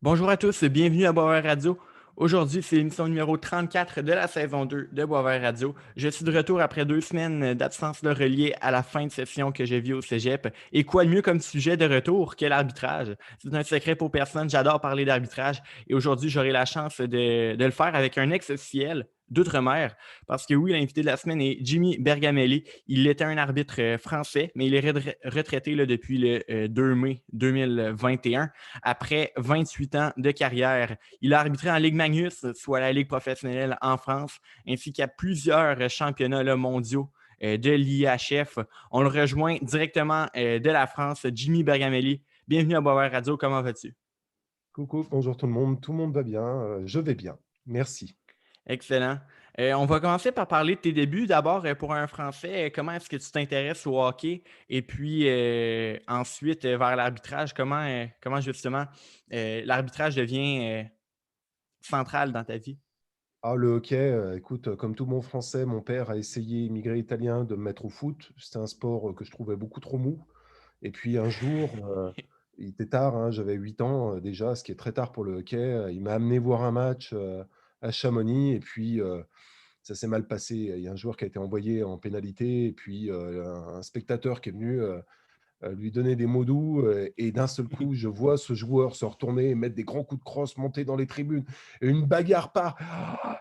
Bonjour à tous, bienvenue à Boisvert Radio. Aujourd'hui, c'est l'émission numéro 34 de la saison 2 de Boisvert Radio. Je suis de retour après 2 semaines d'absence de reliée à la fin de session que j'ai vue au Cégep. Et quoi de mieux comme sujet de retour que l'arbitrage? C'est un secret pour personne, j'adore parler d'arbitrage. Et aujourd'hui, j'aurai la chance de le faire avec un ex-officiel d'Outre-mer. Parce que oui, l'invité de la semaine est Jimmy Bergamelli. Il était un arbitre français, mais il est retraité là, depuis le 2 mai 2021 après 28 ans de carrière. Il a arbitré en Ligue Magnus, soit la Ligue professionnelle en France, ainsi qu'à plusieurs championnats là, mondiaux de l'IHF. On le rejoint directement de la France, Jimmy Bergamelli. Bienvenue à Boisvert Radio, comment vas-tu? Coucou, bonjour tout le monde va bien, je vais bien, merci. Excellent. On va commencer par parler de tes débuts. D'abord, pour un Français, comment est-ce que tu t'intéresses au hockey? Et puis ensuite, vers l'arbitrage, comment justement l'arbitrage devient central dans ta vie? Ah le hockey, écoute, comme tout bon Français, mon père a essayé, immigré italien, de me mettre au foot. C'était un sport, que je trouvais beaucoup trop mou et puis un jour, il était tard, hein, j'avais 8 ans, déjà, ce qui est très tard pour le hockey, il m'a amené voir un match, à Chamonix et puis, ça s'est mal passé. Il y a un joueur qui a été envoyé en pénalité et puis, un spectateur qui est venu, lui donner des mots doux, et d'un seul coup, je vois ce joueur se retourner et mettre des grands coups de crosse, monter dans les tribunes et une bagarre part.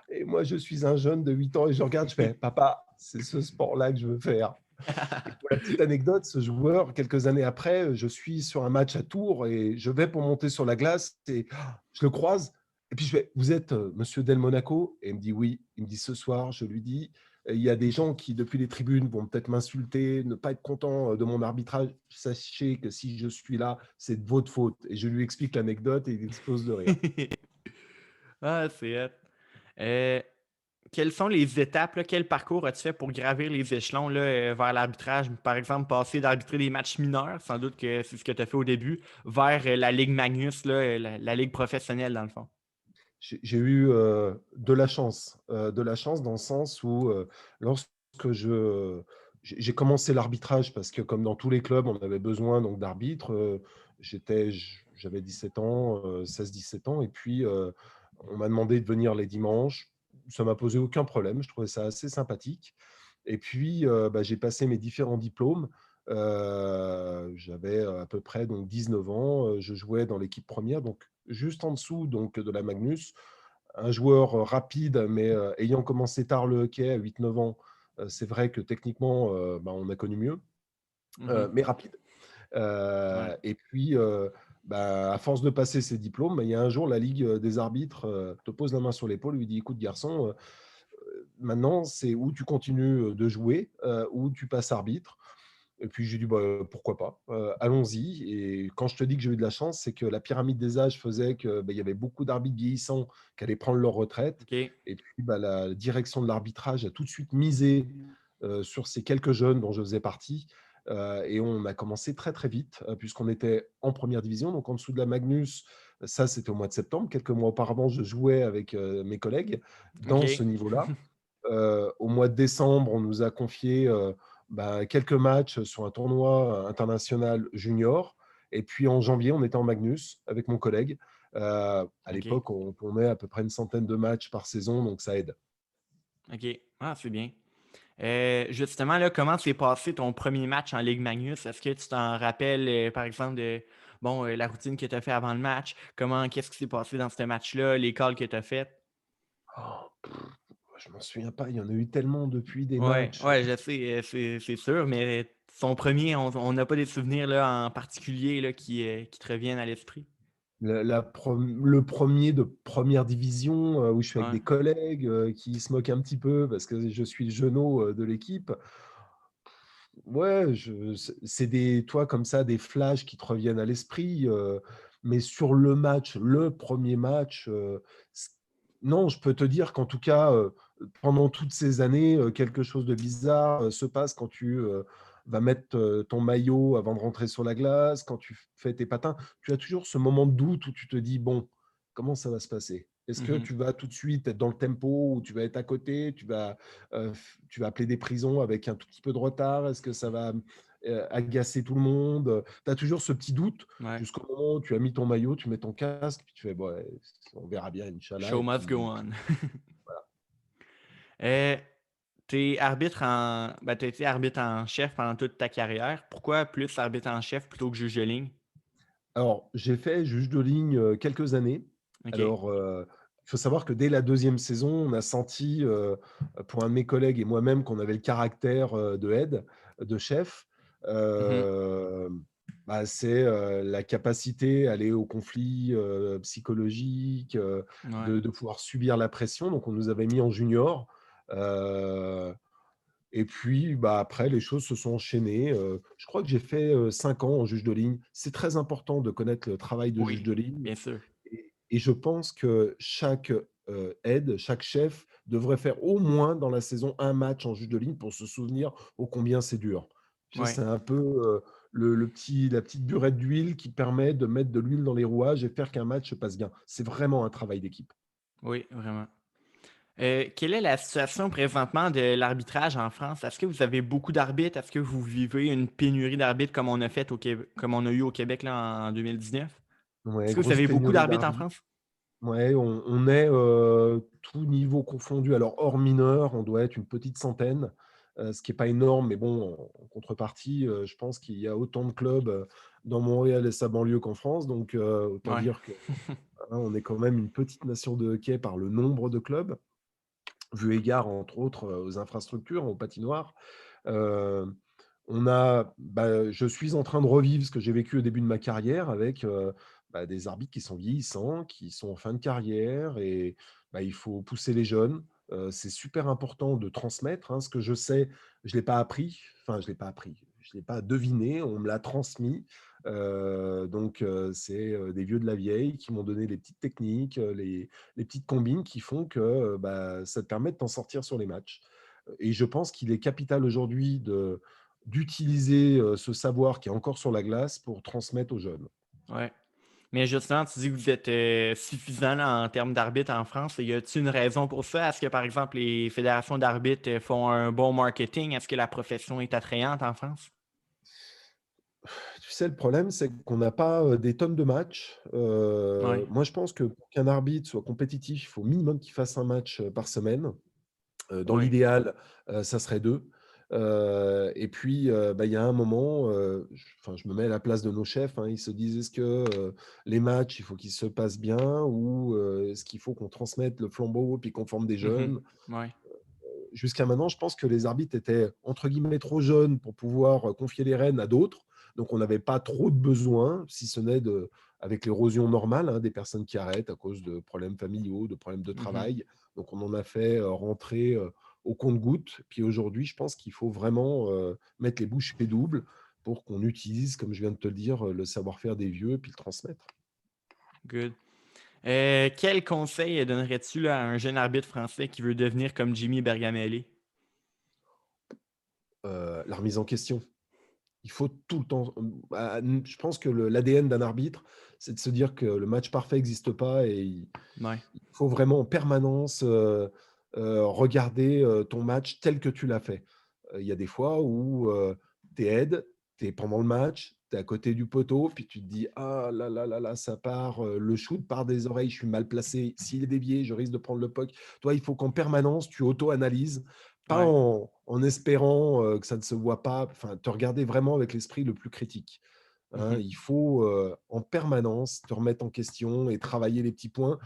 Et moi, je suis un jeune de 8 ans et je regarde, je fais: «Papa, c'est ce sport-là que je veux faire». Et pour la petite anecdote, ce joueur, quelques années après, je suis sur un match à Tours et je vais pour monter sur la glace et je le croise et puis je fais: «Vous êtes, monsieur Del Monaco?» Et il me dit: «Oui». Il me dit: «Ce soir», je lui dis, «il y a des gens qui, depuis les tribunes, vont peut-être m'insulter, ne pas être contents, de mon arbitrage. Sachez que si je suis là, c'est de votre faute». Et je lui explique l'anecdote et il explose de rire. Ah, c'est hot. Euh, Quelles sont les étapes, là, quel parcours as-tu fait pour gravir les échelons là, vers l'arbitrage? Par exemple, passer d'arbitrer des matchs mineurs, sans doute que c'est ce que tu as fait au début, vers la Ligue Magnus, là, la Ligue professionnelle, dans le fond. J'ai eu, de la chance dans le sens où, lorsque j'ai commencé l'arbitrage parce que comme dans tous les clubs, on avait besoin donc d'arbitres, j'avais 17 ans, 16-17 ans et puis, on m'a demandé de venir les dimanches. Ça m'a posé aucun problème, je trouvais ça assez sympathique et puis, bah, j'ai passé mes différents diplômes. J'avais, à peu près donc 19 ans, je jouais dans l'équipe première, donc juste en dessous donc de la Magnus. Un joueur, rapide, mais, ayant commencé tard le hockey à 8-9 ans, c'est vrai que techniquement, bah, on a connu mieux, Mhm. mais rapide. Ouais. Et puis, bah, à force de passer ses diplômes, bah, il y a un jour la ligue, des arbitres, te pose la main sur l'épaule, lui dit: «Écoute garçon, maintenant c'est ou tu continues, de jouer, ou tu passes arbitre». Et puis j'ai dit: «Bah, pourquoi pas? Allons-y». Et quand je te dis que j'ai eu de la chance, c'est que la pyramide des âges faisait que, bah, il y avait beaucoup d'arbitres vieillissants qui allaient prendre leur retraite OK. et puis, bah, la direction de l'arbitrage a tout de suite misé, sur ces quelques jeunes dont je faisais partie, et on a commencé très, très vite, puisqu'on était en première division, donc en dessous de la Magnus. Ça, c'était au mois de septembre. Quelques mois auparavant, je jouais avec, mes collègues dans ce OK. niveau-là. Au mois de décembre, on nous a confié, bah, quelques matchs sur un tournoi international junior et puis en janvier, on était en Magnus avec mon collègue. À OK. l'époque, on tournait à peu près une centaine de matchs par saison, donc ça aide. OK. Ah, c'est bien. Justement, là, comment s'est passé ton premier match en Ligue Magnus? Est-ce que tu t'en rappelles, par exemple, de bon, la routine que tu as fait avant le match? Qu'est-ce qui s'est passé dans ce match-là, les calls que tu as faites? Oh, je m'en souviens pas, il y en a eu tellement depuis des Ouais, matchs. ouais, je sais, c'est sûr, mais son premier, on n'a pas des souvenirs là, en particulier là, qui te reviennent à l'esprit? Le premier de première division, où je suis avec Ouais. des collègues, qui se moquent un petit peu parce que je suis le jeunot, de l'équipe. Ouais, c'est des toi, comme ça, des flashs qui te reviennent à l'esprit, mais sur le premier match, c non, je peux te dire qu'en tout cas, pendant toutes ces années, quelque chose de bizarre, se passe quand tu, vas mettre, ton maillot avant de rentrer sur la glace, quand tu fais tes patins. Tu as toujours ce moment de doute où tu te dis: «Bon, comment ça va se passer? Est-ce que Mmh. tu vas tout de suite être dans le tempo ou tu vas être à côté? Tu vas appeler des prisons avec un tout petit peu de retard? agacer tout le monde. Tu as toujours ce petit doute Ouais. jusqu'au moment où tu as mis ton maillot, tu mets ton casque, puis tu fais: «Bon, ouais, on verra bien, Inch'Allah» Show et must go puis on. voilà. Euh, t'es arbitre t'as été arbitre en chef pendant toute ta carrière. Pourquoi plus arbitre en chef plutôt que juge de ligne? Alors, j'ai fait juge de ligne, quelques années. OK. Alors, il faut savoir que dès la deuxième saison, on a senti, pour un de mes collègues et moi-même qu'on avait le caractère, de aide, de chef. Mhm. C'est, la capacité à aller au conflit, psychologique, Ouais. de pouvoir subir la pression. Donc on nous avait mis en junior, heu et puis, après, les choses se sont enchaînées. Je crois que j'ai fait, 5 ans en juge de ligne. C'est très important de connaître le travail de juge Oui, de ligne bien sûr. et je pense que chaque, aide, chaque chef devrait faire au moins dans la saison un match en juge de ligne pour se souvenir ô combien c'est dur. Tu sais, Ouais. c'est un peu, la petite burette d'huile qui permet de mettre de l'huile dans les rouages et faire qu'un match se passe bien. C'est vraiment un travail d'équipe. Oui, vraiment. Quelle est la situation présentement de l'arbitrage en France? Est-ce que vous avez beaucoup d'arbitres? Est-ce que vous vivez une pénurie d'arbitres comme on a fait comme on a eu au Québec là, en 2019? Ouais, Est-ce que vous grosse avez beaucoup pénurie d'arbitres en d'arbitres. France? Ouais, on est, tous niveaux confondus. Alors hors mineurs, on doit être une petite centaine, ce qui est pas énorme, mais bon, en contrepartie, je pense qu'il y a autant de clubs, dans Montréal et sa banlieue qu'en France. Donc, autant Ouais. dire que, hein, on est quand même une petite nation de hockey par le nombre de clubs, vu égard entre autres, aux infrastructures, aux patinoires. Heu, je suis en train de revivre ce que j'ai vécu au début de ma carrière avec, des arbitres qui sont vieillissants, qui sont en fin de carrière et il faut pousser les jeunes. C'est super important de transmettre, hein. Ce que je sais, je ne l'ai pas appris, enfin je ne l'ai pas appris, je ne l'ai pas deviné, on me l'a transmis. C'est, des vieux de la vieille qui m'ont donné les petites techniques, les petites combines qui font que, ça te permet de t'en sortir sur les matchs. Et je pense qu'il est capital aujourd'hui d'utiliser, ce savoir qui est encore sur la glace pour transmettre aux jeunes. Ouais. Mais justement, tu dis que vous êtes suffisant là, en termes d'arbitres en France. Y a-t-il une raison pour ça? Est-ce que, par exemple, les fédérations d'arbitres font un bon marketing? Est-ce que la profession est attrayante en France? Tu sais, le problème, c'est qu'on n'a pas, des tonnes de matchs. Oui, Moi, je pense que pour qu'un arbitre soit compétitif, il faut au minimum qu'il fasse un match, par semaine. Dans oui. l'idéal, ça serait 2. Et puis, il y a un moment, je me mets à la place de nos chefs, hein. Ils se disent: «Est-ce que, les matchs, il faut qu'ils se passent bien ou, est-ce qu'il faut qu'on transmette le flambeau puis qu'on forme des Mhm. jeunes?» Ouais. Jusqu'à maintenant, je pense que les arbitres étaient entre guillemets «trop jeunes» pour pouvoir, confier les rênes à d'autres. Donc on n'avait pas trop de besoin, si ce n'est avec l'érosion normale, hein, des personnes qui arrêtent à cause de problèmes familiaux, de problèmes de Mhm. travail. Donc on en a fait, rentrer, au compte-gouttes. Puis aujourd'hui, je pense qu'il faut vraiment, mettre les bouchées doubles pour qu'on utilise, comme je viens de te le dire, le savoir-faire des vieux, puis le transmettre. Good. Quel conseil donnerais-tu là, à un jeune arbitre français qui veut devenir comme Jimmy Bergamelli? La remise en question. Il faut tout le temps, je pense que l'ADN d'un arbitre, c'est de se dire que le match parfait n'existe pas et Ouais. il faut vraiment en permanence, regarder, ton match tel que tu l'as fait. Il y a des fois où, tu es aide, tu es pendant le match, tu es à côté du poteau, puis tu te dis: «Ah là là là là, ça part, le shoot part des oreilles, je suis mal placé. S'il est dévié, je risque de prendre le puck». Toi, il faut qu'en permanence, tu auto-analyses, pas Ouais. en espérant, que ça ne se voit pas, enfin, te regarder vraiment avec l'esprit le plus critique, hein. Mhm. Il faut, en permanence te remettre en question et travailler les petits points.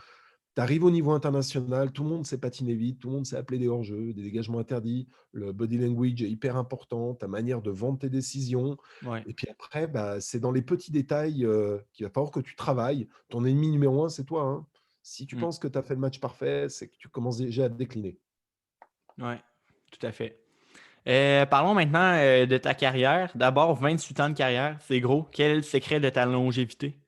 Tu arrives au niveau international, tout le monde sait patiner vite, tout le monde sait appeler des hors-jeux, des dégagements interdits. Le body language est hyper important, ta manière de vendre tes décisions. Ouais. Et puis après, c'est dans les petits détails qu'il va falloir que tu travailles. Ton ennemi numéro un, c'est toi, hein. Si tu Mm. penses que tu as fait le match parfait, c'est que tu commences déjà à te décliner. Ouais. Tout à fait. Parlons maintenant de ta carrière. D'abord, 28 ans de carrière, c'est gros. Quel est le secret de ta longévité?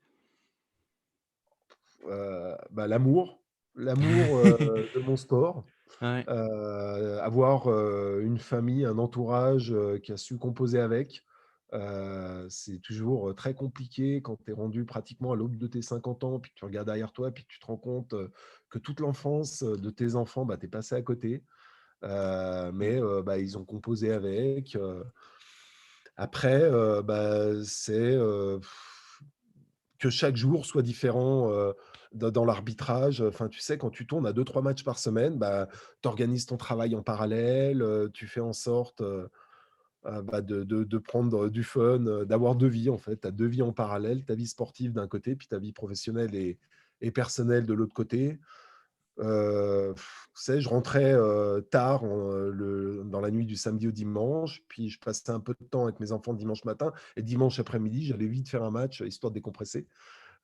L'amour, l'amour de mon sport. Ouais. Avoir, une famille, un entourage, qui a su composer avec, c'est toujours, très compliqué quand tu es rendu pratiquement à l'aube de tes 50 ans, puis que tu regardes derrière toi, puis que tu te rends compte, que toute l'enfance, de tes enfants, tu es passé à côté. Mm. Ils ont composé avec. Après, c'est, que chaque jour soit différent, dans l'arbitrage. Enfin, tu sais, quand tu tournes à 2-3 matchs par semaine, tu organises ton travail en parallèle, tu fais en sorte, de prendre du fun, d'avoir 2 vies, en fait. Tu as 2 vies en parallèle, ta vie sportive d'un côté, puis ta vie professionnelle et personnelle de l'autre côté. Tu sais, je rentrais, tard dans la nuit du samedi au dimanche, puis je passais un peu de temps avec mes enfants le dimanche matin et dimanche après-midi, j'allais vite faire un match, histoire de décompresser.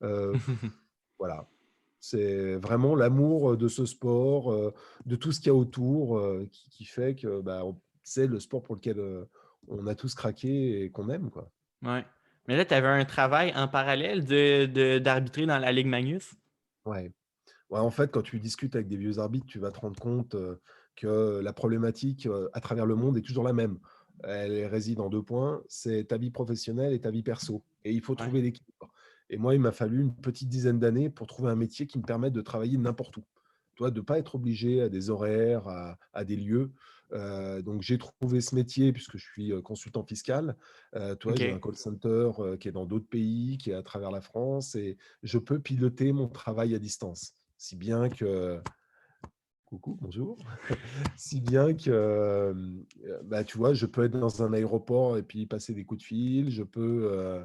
Heu, voilà. C'est vraiment l'amour, de ce sport, de tout ce qu'il y a autour, qui fait que, c'est le sport pour lequel, on a tous craqué et qu'on aime, quoi. Ouais. Mais là, tu avais un travail en parallèle d'arbitrer dans la Ligue Magnus? Ouais. Ouais, en fait, quand tu discutes avec des vieux arbitres, tu vas te rendre compte, que la problématique, à travers le monde est toujours la même. Elle réside en 2 points, c'est ta vie professionnelle et ta vie perso et il faut Ouais. trouver l'équilibre et moi, il m'a fallu une petite dizaine d'années pour trouver un métier qui me permette de travailler n'importe où. Toi, de ne pas être obligé à des horaires, à des lieux, donc j'ai trouvé ce métier puisque je suis, consultant fiscal. Tu j'ai un OK. call center, qui est dans d'autres pays, qui est à travers la France et je peux piloter mon travail à distance. Si bien que coucou, bonjour. Si bien que, tu vois, je peux être dans un aéroport et puis passer des coups de fil, je peux,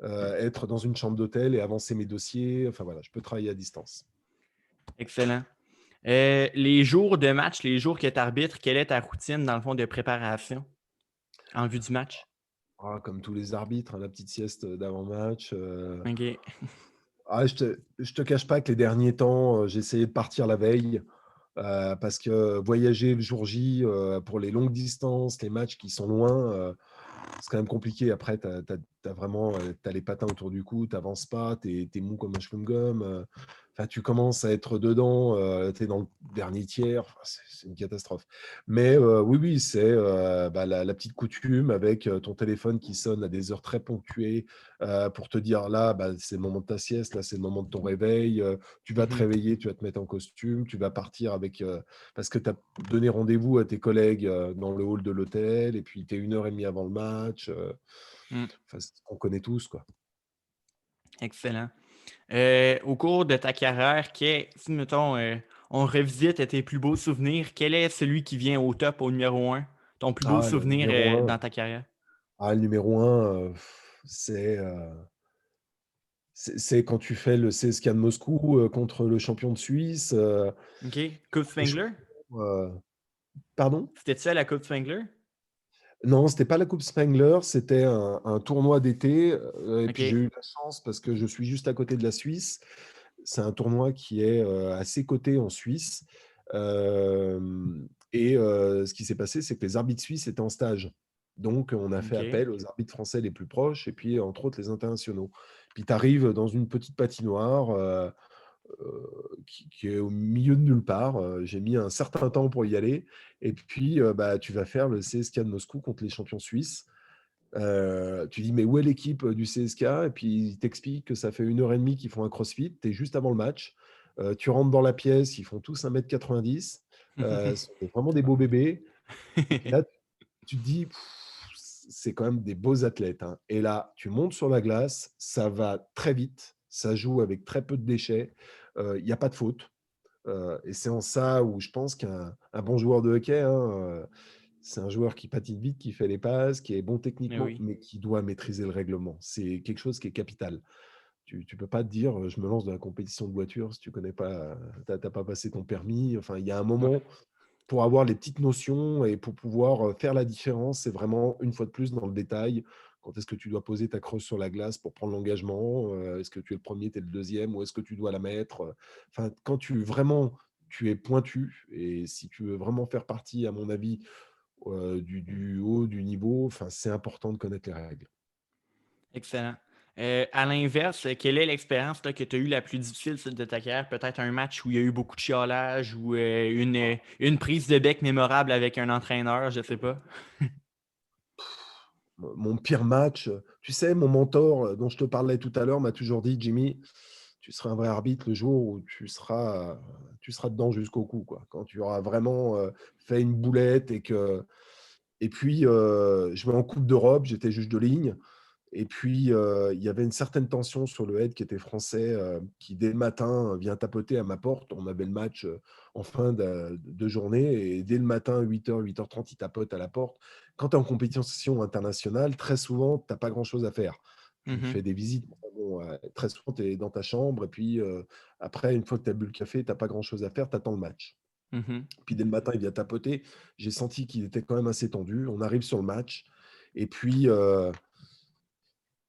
être dans une chambre d'hôtel et avancer mes dossiers, enfin voilà, je peux travailler à distance. Excellent. Les jours de match, les jours que tu arbitres, quelle est ta routine, dans le fond, de préparation en vue du match? Comme tous les arbitres, hein, la petite sieste, d'avant-match, OK. je te cache pas que les derniers temps, j'ai essayé de partir la veille, parce que voyager le jour J, pour les longues distances, les matchs qui sont loin, c'est quand même compliqué. Après, tu as vraiment, tu les patins autour du cou, tu avances pas, tu es mou comme un chewing-gum, enfin, tu commences à être dedans, tu es dans le dernier tiers, enfin, c'est une catastrophe. Mais oui, oui, c'est, la petite coutume avec, ton téléphone qui sonne à des heures très ponctuées, pour te dire: «Là, c'est le moment de ta sieste, là, c'est le moment de ton réveil», tu vas te Mmh. réveiller, tu vas te mettre en costume, tu vas partir avec, parce que tu as donné rendez-vous à tes collègues, dans le hall de l'hôtel et puis tu es 1 heure et demie avant le match, Mmh. enfin, c'est ce qu'on connaît tous, quoi. Excellent. Au cours de ta carrière, si mettons, on revisite tes plus beaux souvenirs, quel est celui qui vient au top, au numéro un? Ton plus beau Le souvenir, numéro 1 dans ta carrière? le numéro 1, c'est quand tu fais le CSKA de Moscou, contre le champion de Suisse, OK. Coupe les Spengler? champions, pardon? C'était-tu à la Coupe Spengler? Non, c'était pas la coupe Spengler, c'était un tournoi d'été, et puis j'ai OK. eu la chance parce que je suis juste à côté de la Suisse. C'est un tournoi qui est, assez coté en Suisse, et ce qui s'est passé, c'est que les arbitres suisses étaient en stage. Donc on a fait OK. appel aux arbitres français les plus proches et puis, entre autres, les internationaux. Puis tu arrives dans une petite patinoire, qui est au milieu de nulle part. J'ai mis un certain temps pour y aller et puis, tu vas faire le CSKA de Moscou contre les champions suisses. Tu dis: «Mais où est l'équipe, du CSKA?» Et puis ils t'expliquent que ça fait 1 heure et demie qu'ils font un crossfit. Tu es juste avant le match. Tu rentres dans la pièce, ils font tous 1,90 m. Ce sont vraiment des beaux bébés et là, tu te dis: «C'est quand même des beaux athlètes, hein» et là, tu montes sur la glace, ça va très vite, ça joue avec très peu de déchets, il y a pas de faute, et c'est en ça où je pense qu'un bon joueur de hockey, hein, c'est un joueur qui patine vite, qui fait les passes, qui est bon Mais techniquement, oui. mais qui doit maîtriser le règlement. C'est quelque chose qui est capital. Tu peux pas te dire, «Je me lance dans la compétition de voiture» si tu connais pas, tu pas passé ton permis. Enfin, il y a un Ouais. moment pour avoir les petites notions et pour pouvoir, faire la différence, c'est vraiment, une fois de plus, dans le détail. Quand est-ce que tu dois poser ta creuse sur la glace pour prendre l'engagement? Est-ce que tu es le premier, tu es le deuxième, ou est-ce que tu dois la mettre? Enfin, quand tu es pointu et si tu veux vraiment faire partie, à mon avis, du haut du niveau, enfin, c'est important de connaître les règles. Excellent. À l'inverse, quelle est l'expérience là, que tu as eue la plus difficile de ta carrière? Peut-être un match où il y a eu beaucoup de chiolage ou une prise de bec mémorable avec un entraîneur, je sais pas. Mon pire match, tu sais, mon mentor, dont je te parlais tout à l'heure, m'a toujours dit: «Jimmy, tu seras un vrai arbitre le jour où tu seras dedans jusqu'au cou, quoi. Quand tu auras vraiment, fait une boulette et que Et puis, je vais en Coupe d'Europe, j'étais juge de ligne. Et puis, il y avait une certaine tension sur le head qui était français, qui dès le matin vient tapoter à ma porte. On avait le match en fin de journée et dès le matin, 8h, 8h30, il tapote à la porte. Quand tu es en compétition internationale, très souvent, tu as pas grand-chose à faire. Tu Mhm. fais des visites. Bon, très souvent, tu es dans ta chambre et puis après, une fois que tu as bu le café, tu pas grand-chose à faire, tu attends le match. Mhm. Puis dès le matin, il vient tapoter. J'ai senti qu'il était quand même assez tendu. On arrive sur le match et puis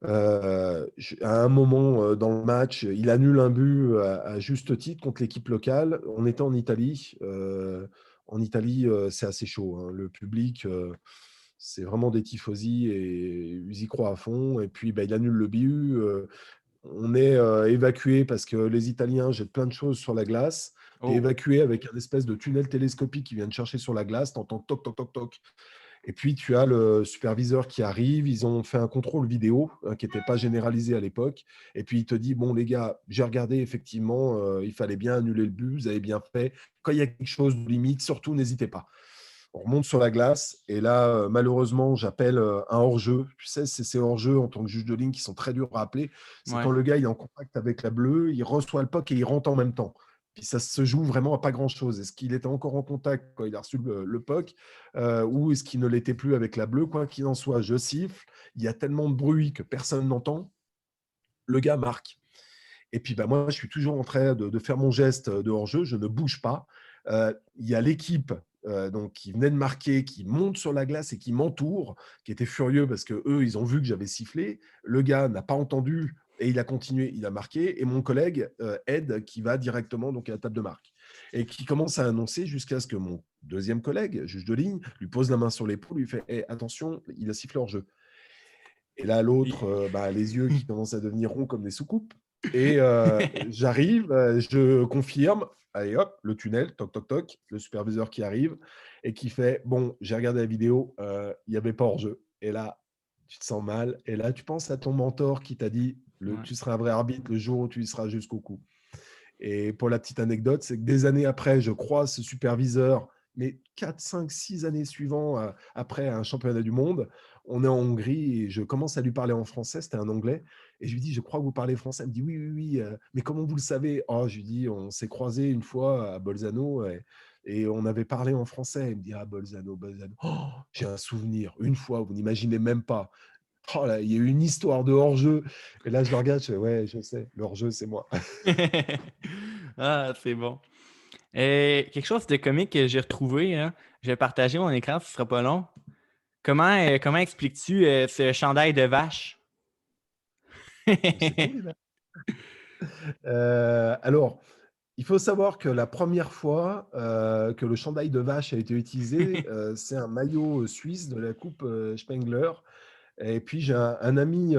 à un moment dans le match, il annule un but à juste titre contre l'équipe locale. On était en Italie. En Italie, c'est assez chaud, hein. Le public, c'est vraiment des tifosi et ils y croient à fond. Et puis, bah, il annule le but. On est évacué parce que les Italiens jettent plein de choses sur la glace. Tu es Oh, évacué avec un espèce de tunnel télescopique qui vient te chercher sur la glace. Tu entends toc, toc, toc, toc. Et puis, tu as le superviseur qui arrive. Ils ont fait un contrôle vidéo qui n'était pas généralisé à l'époque. Et puis, il te dit, bon, les gars, j'ai regardé, effectivement, il fallait bien annuler le but. Vous avez bien fait. Quand il y a quelque chose de limite, surtout, n'hésitez pas. On remonte sur la glace. Et là, malheureusement, j'appelle un hors-jeu. Tu sais, c'est ces hors-jeux en tant que juge de ligne qui sont très durs à appeler. C'est ouais. quand le gars il est en contact avec la bleue, il reçoit le puck et il rentre en même temps. Puis ça se joue vraiment à pas grand-chose. Est-ce qu'il était encore en contact quand il a reçu le puck ou est-ce qu'il ne l'était plus avec la bleue? Quoi qu'il en soit, je siffle. Il y a tellement de bruit que personne n'entend. Le gars marque. Et puis bah, moi, je suis toujours en train de faire mon geste de hors-jeu. Je ne bouge pas. Il y a l'équipe donc, qui venait de marquer, qui monte sur la glace et qui m'entoure, qui était furieux parce que eux, ils ont vu que j'avais sifflé. Le gars n'a pas entendu et il a continué, il a marqué. Et mon collègue, Ed, qui va directement donc, à la table de marque et qui commence à annoncer jusqu'à ce que mon deuxième collègue, juge de ligne, lui pose la main sur l'épaule, lui fait hey, attention, il a sifflé hors jeu. Et là, l'autre, Et- bah, les yeux qui commencent à devenir ronds comme des soucoupes. Et j'arrive, je confirme, allez hop, le tunnel, toc, toc, toc, le superviseur qui arrive et qui fait, bon, j'ai regardé la vidéo, il n'y avait pas hors-jeu. Et là, tu te sens mal. Et là, tu penses à ton mentor qui t'a dit, ouais. tu seras un vrai arbitre le jour où tu y seras jusqu'au cou. Et pour la petite anecdote, c'est que des années après, je croise ce superviseur, mais 4, 5, 6 années suivant, après un championnat du monde, on est en Hongrie et je commence à lui parler en français, c'était un anglais, et je lui dis, je crois que vous parlez français. Elle me dit, oui, oui, oui, mais comment vous le savez? Oh, je lui dis, on s'est croisés une fois à Bolzano et on avait parlé en français. Il me dit, ah, Bolzano, Bolzano. Oh, j'ai un souvenir, une fois, vous n'imaginez même pas. Oh là, il y a eu une histoire de hors-jeu. Et là, je le regarde, je fais, ouais, je sais, le hors-jeu, c'est moi. Ah, c'est bon. Quelque chose de comique que j'ai retrouvé, hein. Je vais partager mon écran, ce sera pas long. Comment expliques-tu ce chandail de vache? C'est beau, les alors, il faut savoir que la première fois que le chandail de vache a été utilisé, c'est un maillot suisse de la coupe Spengler. Et puis, j'ai un ami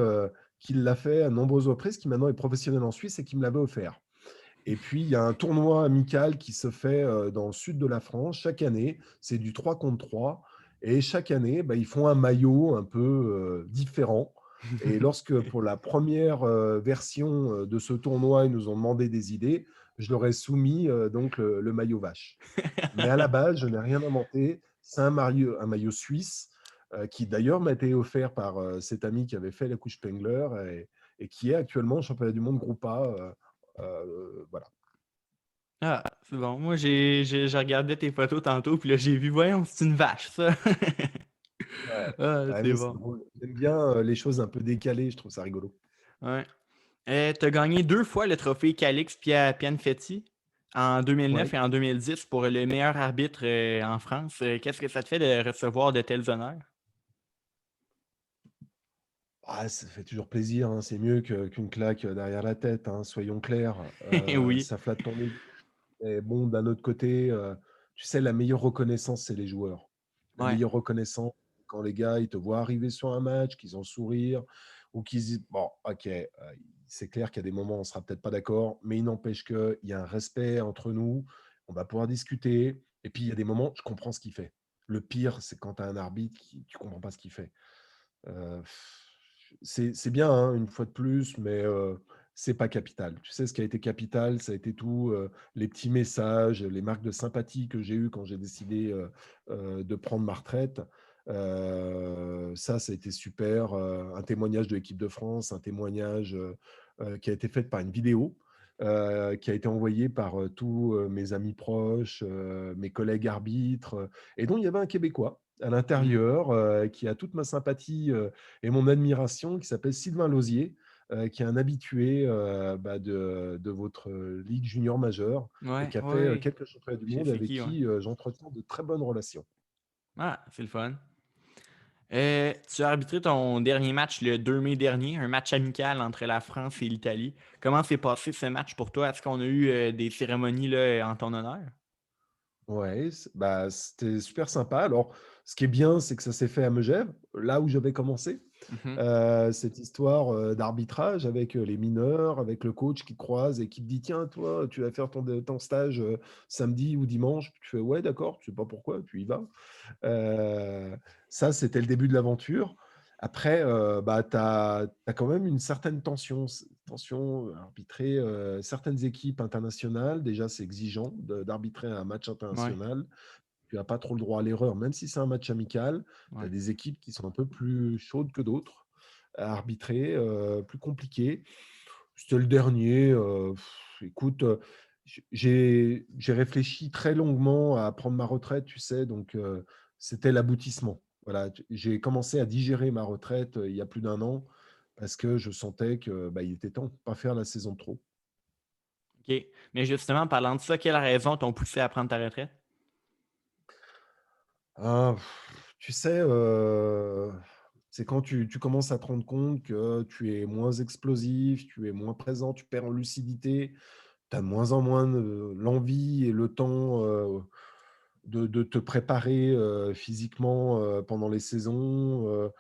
qui l'a fait à de nombreuses reprises, qui maintenant est professionnel en Suisse et qui me l'avait offert. Et puis, il y a un tournoi amical qui se fait dans le sud de la France chaque année. C'est du 3 contre 3. Et chaque année, bah, ils font un maillot un peu différent. Et lorsque, pour la première version de ce tournoi, ils nous ont demandé des idées, je leur ai soumis donc le maillot vache. Mais à la base, je n'ai rien inventé. C'est un maillot suisse qui d'ailleurs m'a été offert par cet ami qui avait fait la couche Spengler et qui est actuellement championnat du monde groupe A. Voilà. Ah, c'est bon. Moi, j'ai regardé tes photos tantôt, puis là, j'ai vu, voyons, c'est une vache, ça. Ouais. Ah, Ouais, c'est mais c'est bon. drôle. J'aime bien les choses un peu décalées, je trouve ça rigolo. Ouais. T'as gagné 2 fois le trophée Calix Pianfetti en 2009 Ouais. et en 2010 pour le meilleur arbitre en France. Qu'est-ce que ça te fait de recevoir de tels honneurs? Ah, ça fait toujours plaisir, hein. C'est mieux qu'une claque derrière la tête, hein, soyons clairs. Oui. Ça flatte ton ego. Mais bon, d'un autre côté, tu sais, la meilleure reconnaissance, c'est les joueurs. La Ouais. meilleure reconnaissance, quand les gars, ils te voient arriver sur un match, qu'ils ont le sourire, ou qu'ils disent, bon, ok, c'est clair qu'il y a des moments où on ne sera peut-être pas d'accord, mais il n'empêche qu'il y a un respect entre nous, on va pouvoir discuter, et puis il y a des moments, je comprends ce qu'il fait. Le pire, c'est quand tu as un arbitre qui tu ne comprends pas ce qu'il fait. Euh, c'est bien, hein, une fois de plus, mais c'est pas capital. Tu sais, ce qui a été capital, ça a été tout les petits messages, les marques de sympathie que j'ai eues quand j'ai décidé de prendre ma retraite. Ça a été super. Un témoignage de l'équipe de France, un témoignage qui a été fait par une vidéo qui a été envoyée par tous mes amis proches, mes collègues arbitres, et dont il y avait un Québécois à Mhm. l'intérieur qui a toute ma sympathie et mon admiration, qui s'appelle Sylvain Lausier, qui est un habitué de votre ligue junior majeure et Ouais, qui a fait ouais. quelques championnats du Je sais monde c'est avec qui, ouais. qui j'entretiens de très bonnes relations. Ah, c'est le fun. Tu as arbitré ton dernier match le 2 mai dernier, un match amical entre la France et l'Italie. Comment s'est passé ce match pour toi? Est-ce qu'on a eu des cérémonies là, en ton honneur? Ouais, c'était super sympa. Alors, ce qui est bien, c'est que ça s'est fait à Megève, là où j'avais commencé. Mhm. Cette histoire d'arbitrage avec les mineurs, avec le coach qui te croise et qui te dit: «Tiens, toi, tu vas faire ton stage samedi ou dimanche». Tu fais: «Ouais, d'accord», tu sais pas pourquoi, tu y vas. Heu, Ça, c'était le début de l'aventure. Après, tu as quand même une certaine tension, arbitrer, certaines équipes internationales. Déjà, c'est exigeant d'arbitrer un match Ouais, international. Tu as pas trop le droit à l'erreur, même si c'est un match amical. Tu as ouais. des équipes qui sont un peu plus chaudes que d'autres à arbitrer, plus compliqué. C'était le dernier, écoute, j'ai réfléchi très longuement à prendre ma retraite, tu sais? Donc c'était l'aboutissement. Voilà, j'ai commencé à digérer ma retraite, il y a plus d'un an parce que je sentais que, il était temps, de pas faire la saison de trop. OK. Mais justement, parlant de ça, quelles raisons t'ont poussé à prendre ta retraite? Ah, tu sais, c'est quand tu commences à te rendre compte que tu es moins explosif, tu es moins présent, tu perds en lucidité, tu as de moins en moins l'envie et le temps, de te préparer, physiquement, pendant les saisons, et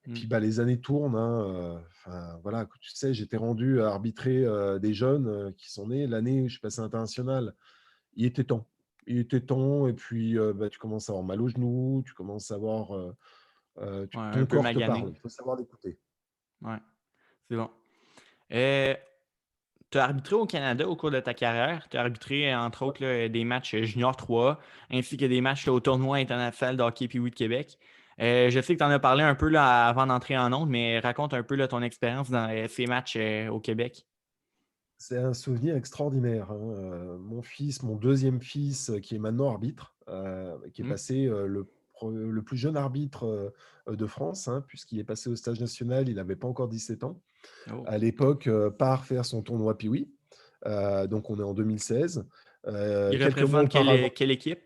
Hmm. puis, les années tournent, hein, enfin, voilà, tu sais, j'étais rendu à arbitrer, des jeunes, qui sont nés l'année où je suis passé international. Il était temps. Il était temps et puis, tu commences à avoir mal aux genoux, tu commences à avoir, Ouais, un ton peu corps te magané. parle, il faut savoir l'écouter. Ouais, c'est bon. Euh, tu as arbitré au Canada au cours de ta carrière. Tu as arbitré, entre autres, là, des matchs Junior 3, ainsi que des matchs au tournoi international de hockey Pee-Wee de Québec. Je sais que tu en as parlé un peu là, avant d'entrer en ondes, mais raconte un peu là, ton expérience dans ces matchs au Québec. C'est un souvenir extraordinaire, hein, mon fils, mon deuxième fils, qui est maintenant arbitre, qui est Hmm? passé, le plus jeune arbitre, de France, hein, puisqu'il est passé au stage national, il avait pas encore 17 ans. Oh. À l'époque, part faire son tournoi Piwi. Donc on est en 2016. Il Quelques mois représente auparavant, quelle équipe?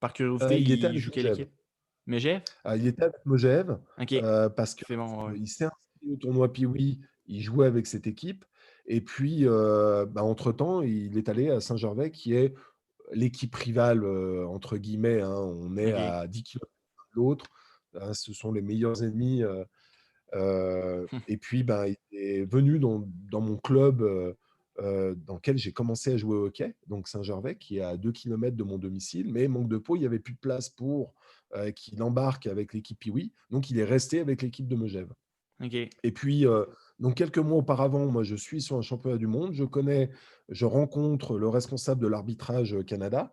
Par curiosité, il était il avec joue quelle Megève. équipe? Megève? Il était avec Megève, OK. parce qu'en C'est bon, fait, ouais. il s'est inscrit au tournoi Piwi, il jouait avec cette équipe et puis, entre-temps, il est allé à Saint-Gervais qui est l'équipe «rivale», entre guillemets, hein. On est OK. à 10 kilomètres l'un de l'autre, hein, ce sont les meilleurs ennemis, et puis, il est venu dans mon club, dans lequel j'ai commencé à jouer au hockey, donc Saint-Gervais, qui est à 2 kilomètres de mon domicile. Mais manque de peau, il n'y avait plus de place pour qu'il embarque avec l'équipe Piwi. Donc, il est resté avec l'équipe de Megève. OK. Et puis, donc quelques mois auparavant, moi, je suis sur un championnat du monde. Je rencontre le responsable de l'arbitrage Canada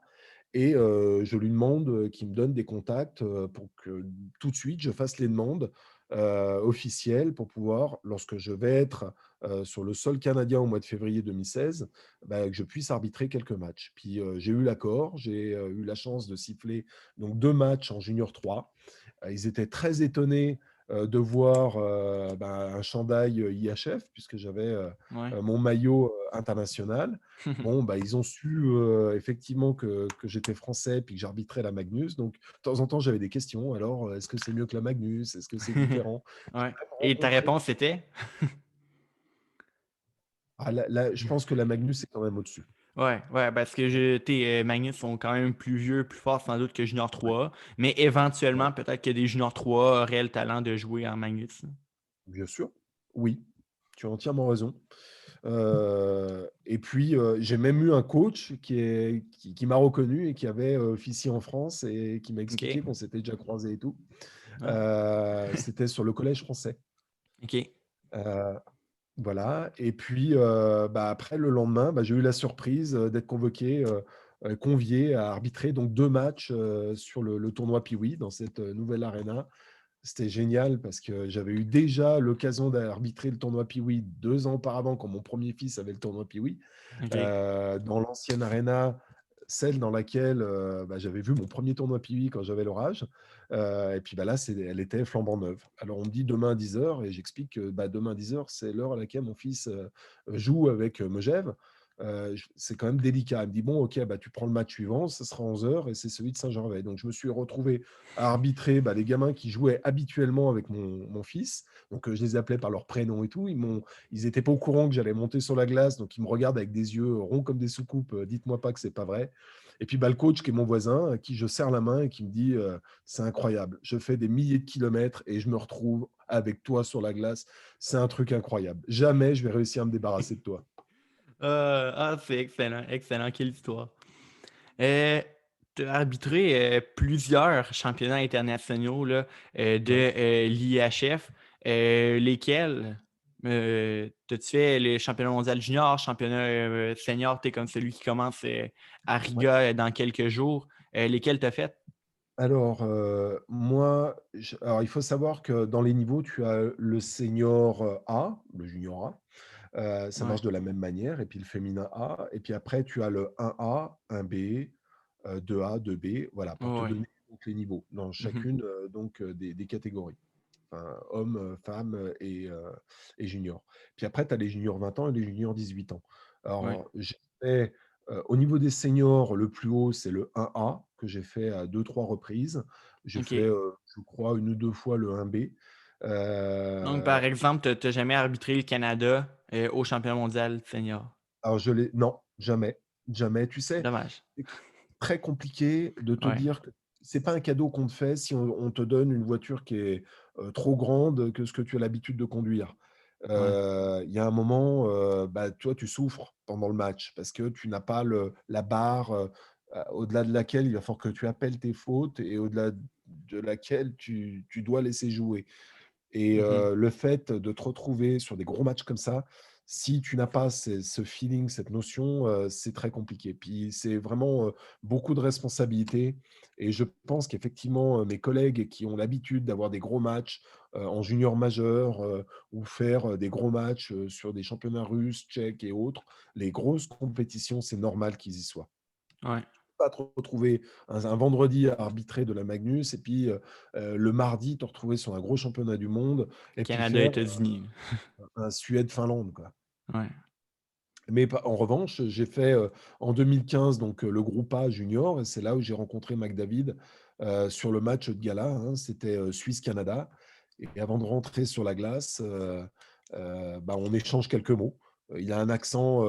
et je lui demande qu'il me donne des contacts pour que tout de suite je fasse les demandes officielles pour pouvoir, lorsque je vais être sur le sol canadien au mois de février 2016, que je puisse arbitrer quelques matchs. Puis j'ai eu l'accord, j'ai eu la chance de siffler donc 2 matchs en junior 3. Ils étaient très étonnés de voir un chandail IHF, puisque j'avais Ouais. mon maillot international. Bon, ils ont su effectivement que j'étais français puis que j'arbitrais la Magnus. Donc, de temps en temps, j'avais des questions. Alors, est-ce que c'est mieux que la Magnus? Est-ce que c'est différent? J'ai Ouais. même Et ta rencontré. réponse c'était? Je pense que la Magnus est quand même au-dessus. Ouais, ouais, parce que tes Magnus sont quand même plus vieux, plus forts sans doute que Junior 3, mais éventuellement, Ouais, peut-être que des Junior 3 auraient le talent de jouer en Magnus. bien sûr. Oui, tu as entièrement raison. Et puis, j'ai même eu un coach qui m'a reconnu et qui avait officié en France et qui m'a expliqué OK. qu'on s'était déjà croisés et tout. Ah, C'était sur le collège français. OK. Heu, voilà et puis, après le lendemain, j'ai eu la surprise, d'être convoqué, convié à arbitrer donc 2 matchs, sur le tournoi Piwi dans cette, nouvelle arena. C'était génial parce que j'avais eu déjà l'occasion d'arbitrer le tournoi Piwi 2 ans auparavant quand mon premier fils avait le tournoi Piwi, OK. dans l'ancienne arena, celle dans laquelle, j'avais vu mon premier tournoi Piwi quand j'avais leur âge, et puis, là, elle était flambant neuve. Alors on me dit: «Demain à 10 heures», et j'explique que, demain à 10 heures, c'est l'heure à laquelle mon fils, joue avec, Megève. C'est quand même délicat. Il me dit: «Bon, OK, tu prends le match suivant, ce sera 11 heures et c'est celui de Saint-Gervais». Donc je me suis retrouvé à arbitrer, les gamins qui jouaient habituellement avec mon fils. Donc, je les appelais par leur prénom et tout. Ils étaient pas au courant que j'allais monter sur la glace, donc ils me regardent avec des yeux ronds comme des soucoupes, «Dites-moi pas que c'est pas vrai». Et puis, le coach qui est mon voisin, à qui je serre la main et qui me dit, «C'est incroyable, je fais des milliers de kilomètres et je me retrouve avec toi sur la glace. C'est un truc incroyable. Jamais je vais réussir à me débarrasser de toi». C'est excellent, excellent, quelle histoire. Euh, tu as arbitré plusieurs championnats internationaux là, de Ouais. l'IHF. Lesquels t'as-tu fait le championnat mondial junior, championnat senior, t'es comme celui qui commence à Ouais. Riga dans quelques jours. Lesquels t'as fait? Alors, moi, alors il faut savoir que dans les niveaux, tu as le senior, A, le junior A, ça Ouais, marche de la même manière, et puis le féminin A, et puis après tu as le 1A, 1B, 2A, 2B, voilà, pour te ouais. donner donc les niveaux dans Mhm. chacune, des catégories. Enfin, hommes, femmes, et juniors. Puis après, tu as les juniors 20 ans et les juniors 18 ans. Ouais, Alors, j'ai fait, au niveau des seniors, le plus haut, c'est le 1A que j'ai fait à 2-3 reprises. J'ai ok. fait, je crois 1 ou 2 fois le 1B. Donc, Heu, par exemple, t'as jamais arbitré le Canada au championnat mondial senior. alors non, jamais, jamais. Tu sais, Dommage. c'est très compliqué de te Ouais, dire que c'est pas un cadeau qu'on te fait si on te donne une voiture qui est, trop grande que ce que tu as l'habitude de conduire. ouais. Il y a un moment, toi, tu souffres pendant le match parce que tu n'as pas la barre, au-delà de laquelle il va falloir que tu appelles tes fautes et au-delà de laquelle tu dois laisser jouer. Et Mhm. le fait de te retrouver sur des gros matchs comme ça, si tu n'as pas ce feeling, cette notion, c'est très compliqué. Puis c'est vraiment, beaucoup de responsabilités, et je pense qu'effectivement, mes collègues qui ont l'habitude d'avoir des gros matchs, en junior majeur, ou faire, des gros matchs, sur des championnats russes, tchèques et autres, les grosses compétitions, c'est normal qu'ils y soient. Ouais. Pas te retrouver un vendredi à arbitrer de la Magnus, et puis, le mardi te retrouver sur un gros championnat du monde et puis Canada, faire États-Unis. un Suède-Finlande, quoi. Ouais. Mais en revanche, j'ai fait, en 2015 donc, le groupe A junior, et c'est là où j'ai rencontré McDavid, sur le match de gala, hein. C'était, Suisse-Canada, et avant de rentrer sur la glace, on échange quelques mots. Il a un accent,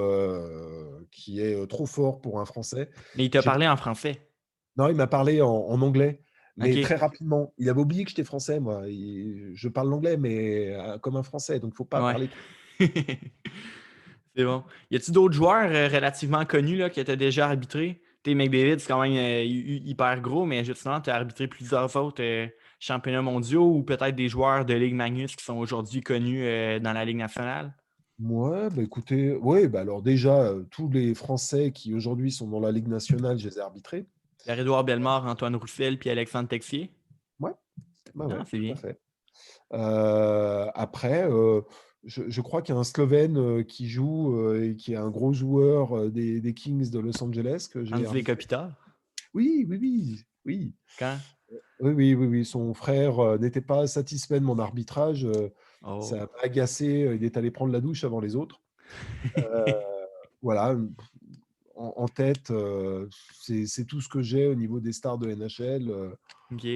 qui est, trop fort pour un Français. Mais il t'a J'ai parlé en français? Non, il m'a parlé en anglais, mais très OK. rapidement. Il avait oublié que j'étais français, moi. Je parle l'anglais, mais comme un français, donc il ne faut pas Ouais. parler trop. C'est bon. Y a-tu d'autres joueurs relativement connus là, que tu as déjà arbitré? T'es McDavid, c'est quand même hyper gros, mais justement, tu as arbitré plusieurs autres championnats mondiaux ou peut-être des joueurs de Ligue Magnus qui sont aujourd'hui connus dans la Ligue nationale? Ouais, écoutez, ouais, alors déjà, tous les Français qui aujourd'hui sont dans la Ligue nationale, je les ai arbitrés. Pierre-Édouard Bellemare, Antoine Roussel puis Alexandre Texier? Ouais, ouais, Ah, c'est tout bien. à fait. Après, je crois qu'il y a un Slovène, qui joue, et qui est un gros joueur, des Kings de Los Angeles que j'ai Andy arbitré. Kopitar? Oui, oui, oui, oui. Quand? Oui, oui, oui, oui, son frère, n'était pas satisfait de mon arbitrage, ça Oh. m'a agacé, il est allé prendre la douche avant les autres. Heu, voilà, en tête, c'est tout ce que j'ai au niveau des stars de NHL, OK.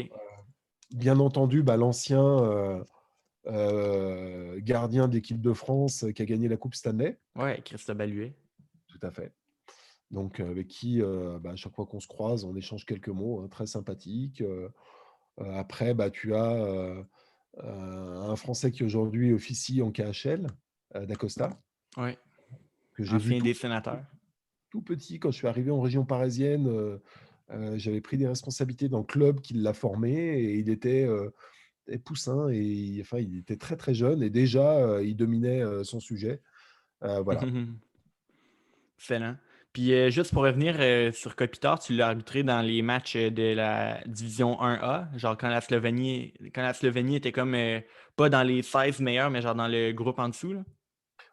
bien entendu, l'ancien, gardien de l'équipe de France, qui a gagné la coupe Stanley. Ouais, Christophe Baluet. Tout à fait. Donc, avec qui, à chaque fois qu'on se croise, on échange quelques mots, hein, très sympathique. Après, tu as, un Français qui aujourd'hui officie en KHL, Dacosta, Ouais. que j'ai vu Ancien des sénateurs. tout petit quand je suis arrivé en région parisienne. J'avais pris des responsabilités dans le club qui l'a formé, et il était, poussin, et enfin, il était très, très jeune, et déjà, il dominait, son sujet. Voilà. Excellent. Puis juste pour revenir sur Kopitar, tu l'as arbitré dans les matchs de la division 1A, genre quand la Slovénie était comme pas dans les 16 meilleurs, mais genre dans le groupe en dessous, là.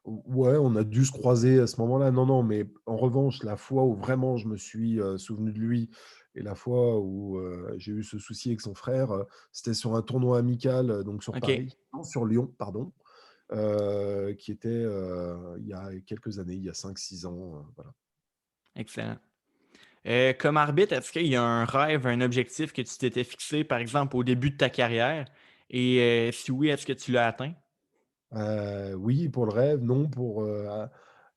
Ouais, on a dû se croiser à ce moment-là. Non, non, mais en revanche, la fois où vraiment je me suis souvenu de lui et la fois où j'ai eu ce souci avec son frère, c'était sur un tournoi amical, donc sur OK, Paris, non, sur Lyon, pardon, qui était il y a quelques années, il y a 5, 6 ans. Voilà. excellent. Comme arbitre, est-ce qu'il y a un rêve, un objectif que tu t'étais fixé, par exemple, au début de ta carrière? Et si oui, est-ce que tu l'as atteint? Oui, pour le rêve, non, pour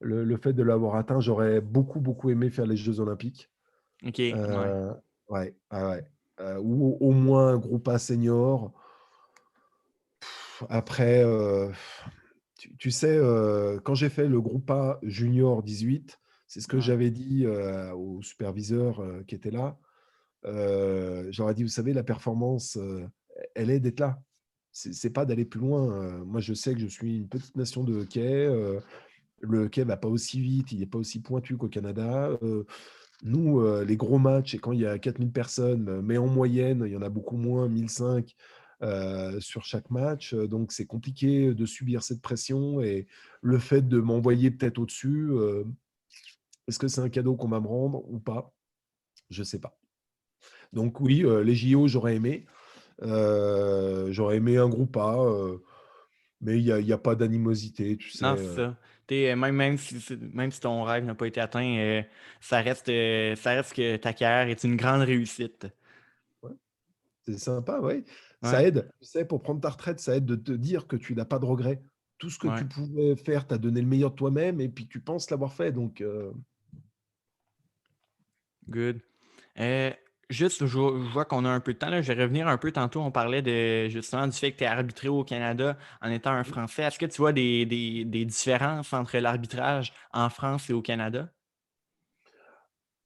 le fait de l'avoir atteint, j'aurais beaucoup, beaucoup aimé faire les Jeux Olympiques. OK, ouais. Euh, ouais, ah ouais. Ou au moins un groupe A senior. Après, tu sais, quand j'ai fait le groupe A junior 18, c'est ce que Ouais. j'avais dit, au superviseur, qui était là. Je leur ai dit: «Vous savez, la performance, elle est d'être là. C'est pas d'aller plus loin, moi, je sais que je suis une petite nation de hockey, le hockey va pas aussi vite, il est pas aussi pointu qu'au Canada, nous, les gros matchs et quand il y a 4 000 personnes, mais en moyenne, il y en a beaucoup moins, 1 500 sur chaque match, donc c'est compliqué de subir cette pression et le fait de m'envoyer peut-être au-dessus, est-ce que c'est un cadeau qu'on va me rendre ou pas? Je sais pas. Donc oui, les JO, j'aurais aimé un groupe A, mais il y a pas d'animosité, tu sais, Non, c'est ça. Même si ton rêve n'a pas été atteint, ça reste que ta carrière est une grande réussite. ouais, c'est sympa, ouais. Ça Ouais, aide, tu sais, pour prendre ta retraite, ça aide de te dire que tu n'as pas de regrets. Tout ce que ouais, tu pouvais faire, tu as donné le meilleur de toi-même et puis tu penses l'avoir fait, donc good. Heu, Juste, je vois qu'on a un peu de temps, là. Je vais revenir un peu. Tantôt, on parlait justement du fait que tu es arbitré au Canada en étant un Français. Est-ce que tu vois des différences entre l'arbitrage en France et au Canada?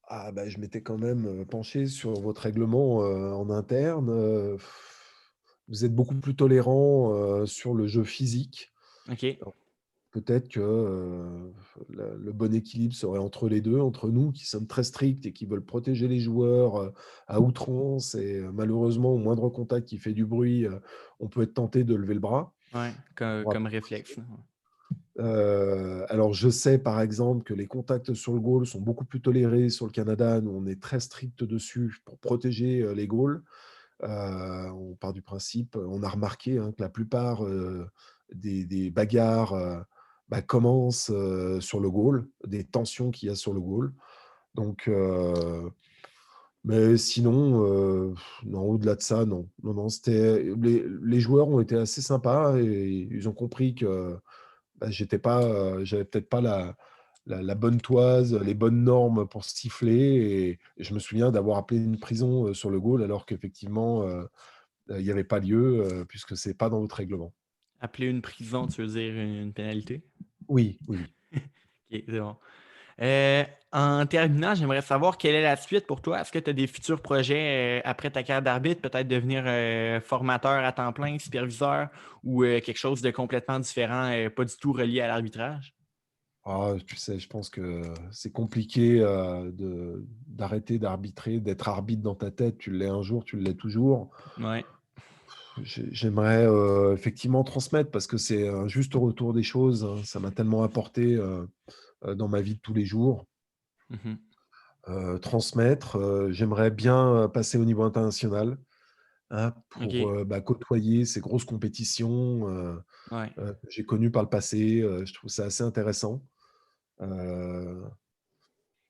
ah bah, je m'étais quand même, penché sur votre règlement, en interne, vous êtes beaucoup plus tolérant, sur le jeu physique. OK, Alors peut-être que, le bon équilibre serait entre les 2, entre nous qui sommes très stricts et qui veulent protéger les joueurs, à outrance et malheureusement au moindre contact qui fait du bruit, on peut être tenté de lever le bras. ouais, Pour comme réflexe, là. Alors je sais par exemple que les contacts sur le goal sont beaucoup plus tolérés sur le Canada. Nous, on est très strict dessus pour protéger, les goals. On part du principe, on a remarqué, hein, que la plupart, des bagarres, bah, commencent, sur le goal, des tensions qu'il y a sur le goal. Donc mais sinon, non, au-delà de ça, non. Non, non, c'était les joueurs ont été assez sympas et ils ont compris que bah, j'avais peut-être pas la bonne toise, les bonnes normes pour siffler et je me souviens d'avoir appelé une prison, sur le goal alors qu'effectivement, il y avait pas lieu, puisque c'est pas dans votre règlement. Appeler une prison, tu veux dire une pénalité? Oui, oui, oui. OK, c'est bon. En terminant, j'aimerais savoir quelle est la suite pour toi? Est-ce que tu as des futurs projets, après ta carrière d'arbitre? Peut-être devenir, formateur à temps plein, superviseur ou, quelque chose de complètement différent, pas du tout relié à l'arbitrage? Ah, tu sais, je pense que c'est compliqué, d'arrêter d'arbitrer, d'être arbitre dans ta tête. Tu l'es un jour, tu l'es toujours. Ouais. J'aimerais, effectivement transmettre parce que c'est un juste retour des choses, hein. Ça m'a tellement apporté, dans ma vie de tous les jours. Mmh. Transmettre, j'aimerais bien, passer au niveau international, hein, pour, OK. bah, côtoyer ces grosses compétitions, Ouais. que j'ai connues par le passé, je trouve ça assez intéressant. Heu,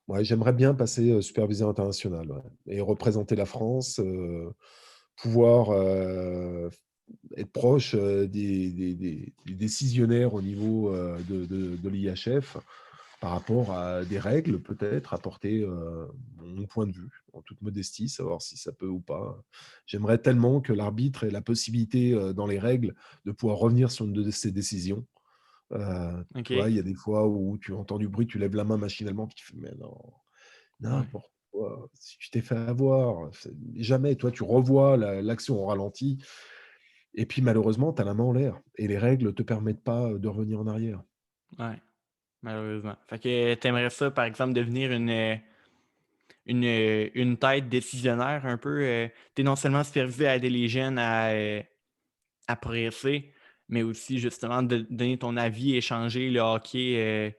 ouais, j'aimerais bien passer, superviseur international, ouais et représenter la France, pouvoir, être proche, des décisionnaires au niveau, de l'IHF par rapport à des règles peut-être, apporter, mon point de vue en toute modestie, savoir si ça peut ou pas. J'aimerais tellement que l'arbitre ait la possibilité, dans les règles, de pouvoir revenir sur une de ses décisions. Tu vois, OK. il y a des fois où tu entends du bruit, tu lèves la main machinalement, puis tu fais: «Mais non, Ouais. n'importe quoi, si tu t'es fait avoir». C'est jamais, toi, tu revois l'action au ralenti et puis malheureusement, tu as la main en l'air et les règles te permettent pas, de revenir en arrière. Ouais. malheureusement. Fait que t'aimerais ça, par exemple, devenir une tête décisionnaire un peu. T'es non seulement supervisé à aider les jeunes à progresser, mais aussi justement de donner ton avis et changer le hockey,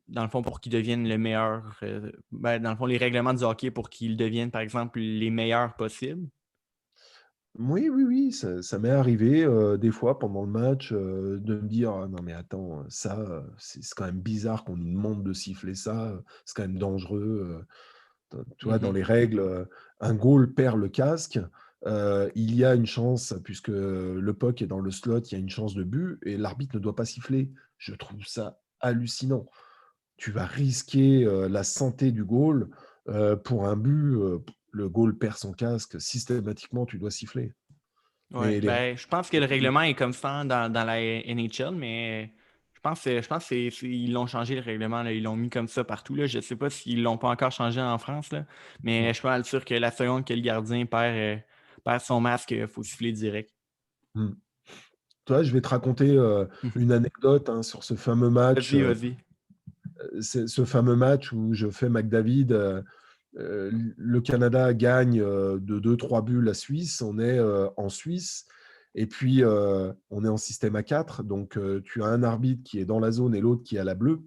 dans le fond, pour qu'ils deviennent le meilleur. Dans le fond, les règlements du hockey pour qu'ils deviennent, par exemple, les meilleurs possibles. Oui, oui, oui, ça m'est arrivé, des fois pendant le match, de me dire: «Ah non mais attends, ça, c'est quand même bizarre qu'on nous demande de siffler ça, c'est quand même dangereux», tu vois, dans Mhm. les règles, un goal perd le casque, il y a une chance puisque le puck est dans le slot, il y a une chance de but et l'arbitre ne doit pas siffler. Je trouve ça hallucinant. Tu vas risquer, la santé du goal, pour un but, le goal perd son casque, systématiquement tu dois siffler. Ouais, Mais les ben, je pense que le règlement est comme ça dans la NHL, mais je pense que ils l'ont changé le règlement, là, ils l'ont mis comme ça partout. Là. Je ne sais pas s'ils l'ont pas encore changé en France, là, mais je mmh, suis pas mal sûr que la seconde que le gardien perd son masque, il faut siffler direct. mmh. Tu vois, je vais te raconter, une anecdote, hein, sur ce fameux match, Vas-y, vas-y. c'est ce fameux match où je fais McDavid, le Canada gagne, de 2-3 buts la Suisse. On est, en Suisse et puis, on est en système à 4 donc tu as un arbitre qui est dans la zone et l'autre qui est à la bleue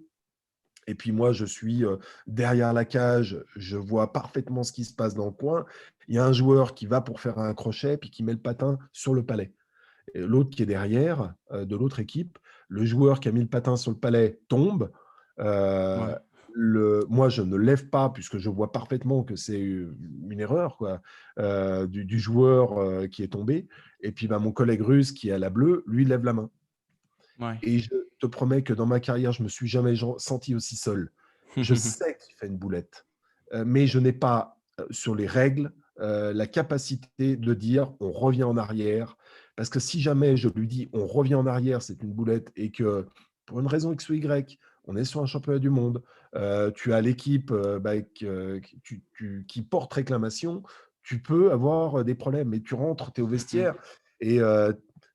et puis moi je suis, derrière la cage, je vois parfaitement ce qui se passe dans le coin. Il y a un joueur qui va pour faire un crochet puis qui met le patin sur le palet et l'autre qui est derrière, de l'autre équipe, le joueur qui a mis le patin sur le palais tombe. Ouais. Heu, moi, je ne lève pas puisque je vois parfaitement que c'est une erreur quoi, du joueur, qui est tombé et puis, bah, mon collègue russe qui est à la bleue, lui lève la main Ouais. et je te promets que dans ma carrière, je me suis jamais senti aussi seul. Je sais qu'il fait une boulette, mais je n'ai pas, sur les règles, la capacité de dire: «On revient en arrière». Parce que si jamais je lui dis: «On revient en arrière, c'est une boulette» et que, pour une raison X ou Y, on est sur un championnat du monde, tu as l'équipe, bah, qui porte réclamation, tu peux avoir, des problèmes et tu rentres, tu es au Mhm. vestiaire et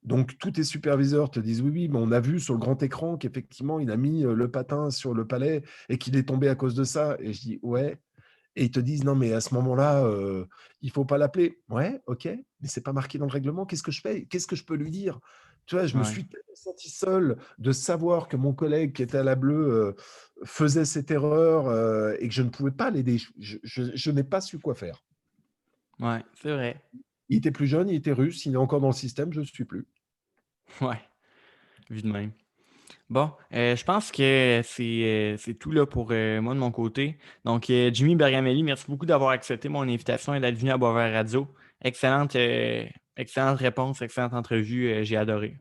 donc tous tes superviseurs te disent: «Oui, oui, mais on a vu sur le grand écran qu'effectivement il a mis, le patin sur le palais et qu'il est tombé à cause de ça» et je dis: «Ouais» et ils te disent: «Non, mais à ce moment-là, il faut pas l'appeler». Ouais, OK, mais c'est pas marqué dans le règlement, qu'est-ce que je fais? Qu'est-ce que je peux lui dire? Tu vois, je me Ouais. suis tellement senti seul de savoir que mon collègue qui était à la bleue, faisait cette erreur, et que je ne pouvais pas l'aider. Je n'ai pas su quoi faire. Ouais, c'est vrai. Il était plus jeune, il était russe, il est encore dans le système, je ne suis plus. Ouais, vu de même. Bon, je pense que c'est tout là pour moi de mon côté. Donc, Jimmy Bergamelli, merci beaucoup d'avoir accepté mon invitation et d'être venu à Boisvert Radio. Excellente réponse, excellente entrevue, j'ai adoré.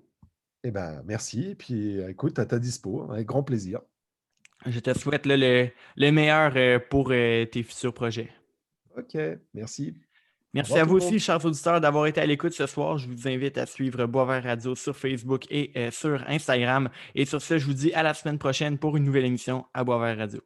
Eh ben, merci et puis, écoute, à ta dispo, hein, avec grand plaisir. Je te souhaite là, le meilleur pour tes futurs projets. OK, merci. Au Merci revoir à tout vous le monde. aussi, chers auditeurs, d'avoir été à l'écoute ce soir. Je vous invite à suivre Boisvert Radio sur Facebook et sur Instagram. Et sur ce, je vous dis à la semaine prochaine pour une nouvelle émission à Boisvert Radio.